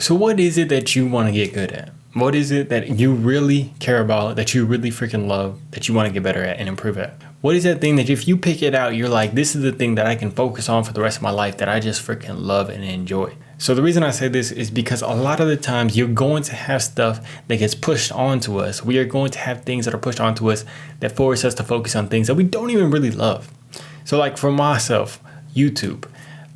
So what is it that you want to get good at? What is it that you really care about, that you really freaking love, that you want to get better at and improve at? What is that thing that if you pick it out, you're like, this is the thing that I can focus on for the rest of my life that I just freaking love and enjoy? So the reason I say this is because a lot of the times you're going to have stuff that gets pushed onto us. We are going to have things that are pushed onto us that force us to focus on things that we don't even really love. So like for myself, YouTube.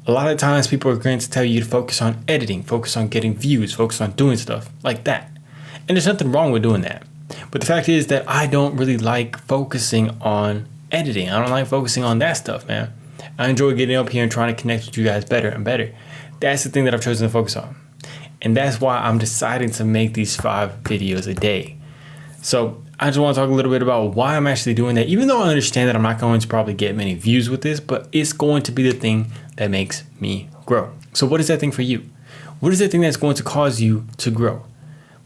A lot of times people are going to tell you to focus on editing, focus on getting views, focus on doing stuff like that. And there's nothing wrong with doing that. But the fact is that I don't really like focusing on editing. I don't like focusing on that stuff, man. I enjoy getting up here and trying to connect with you guys better and better. That's the thing that I've chosen to focus on. And that's why I'm deciding to make these 5 videos a day. So I just want to talk a little bit about why I'm actually doing that, even though I understand that I'm not going to probably get many views with this, but it's going to be the thing that makes me grow. So what is that thing for you? What is that thing that's going to cause you to grow?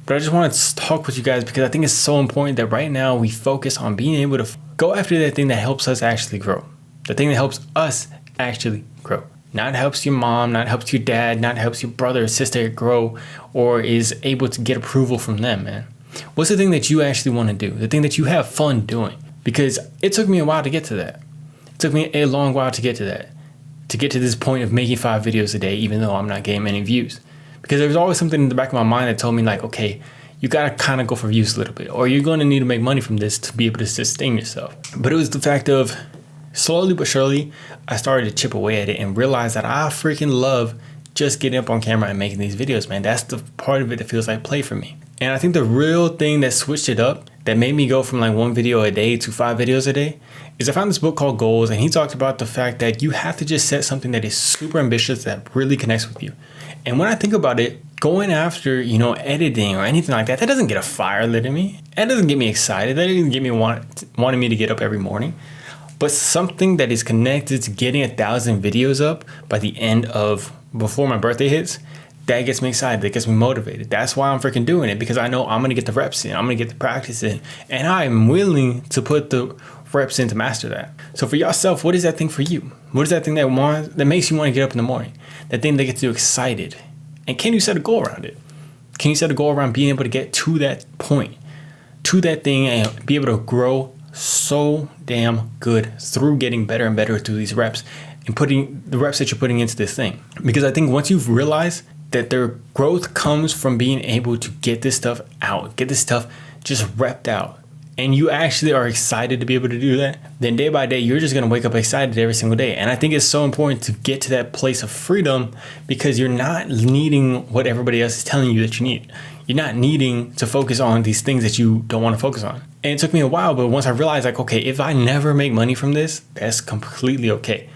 But I just want to talk with you guys because I think it's so important that right now we focus on being able to go after that thing that helps us actually grow. The thing that helps us actually grow. Not helps your mom, not helps your dad, not helps your brother or sister grow or is able to get approval from them, man. What's the thing that you actually want to do? The thing that you have fun doing? Because it took me a while to get to that. It took me a long while to get to that. To get to this point of making 5 videos a day, even though I'm not getting many views. Because there was always something in the back of my mind that told me like, okay, you got to kind of go for views a little bit, or you're going to need to make money from this to be able to sustain yourself. But it was the fact of slowly but surely, I started to chip away at it and realize that I freaking love just getting up on camera and making these videos, man. That's the part of it that feels like play for me. And I think the real thing that switched it up, that made me go from like 1 video a day to 5 videos a day, is I found this book called Goals, and he talked about the fact that you have to just set something that is super ambitious that really connects with you. And when I think about it, going after, editing or anything like that, that doesn't get a fire lit in me. That doesn't get me excited. That doesn't get me wanting me to get up every morning. But something that is connected to getting 1,000 videos up by the end of before my birthday hits, that gets me excited. That gets me motivated. That's why I'm freaking doing it, because I know I'm going to get the reps in. I'm going to get the practice in. And I'm willing to put the reps in to master that. So for yourself, what is that thing for you? What is that thing that makes you want to get up in the morning? That thing that gets you excited? And can you set a goal around it? Can you set a goal around being able to get to that point, to that thing, and be able to grow so damn good through getting better and better through these reps and putting the reps that you're putting into this thing? Because I think once you've realized that their growth comes from being able to get this stuff out, get this stuff just repped out, and you actually are excited to be able to do that, then day by day, you're just going to wake up excited every single day. And I think it's so important to get to that place of freedom, because you're not needing what everybody else is telling you that you need. You're not needing to focus on these things that you don't want to focus on. And it took me a while, but once I realized like, okay, if I never make money from this, that's completely okay.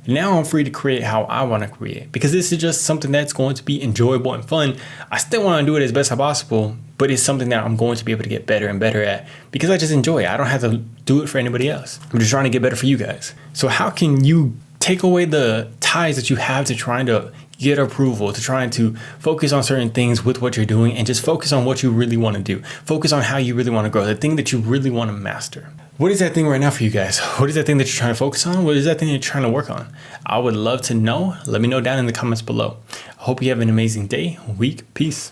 Now I'm free to create how I want to create, because this is just something that's going to be enjoyable and fun. I still want to do it as best as possible, but it's something that I'm going to be able to get better and better at because I just enjoy it. I don't have to do it for anybody else. I'm just trying to get better for you guys. So how can you take away the ties that you have to trying to get approval, to trying to focus on certain things with what you're doing and just focus on what you really want to do? Focus on how you really want to grow, the thing that you really want to master. What is that thing right now for you guys? What is that thing that you're trying to focus on? What is that thing you're trying to work on? I would love to know. Let me know down in the comments below. I hope you have an amazing day, week. Peace.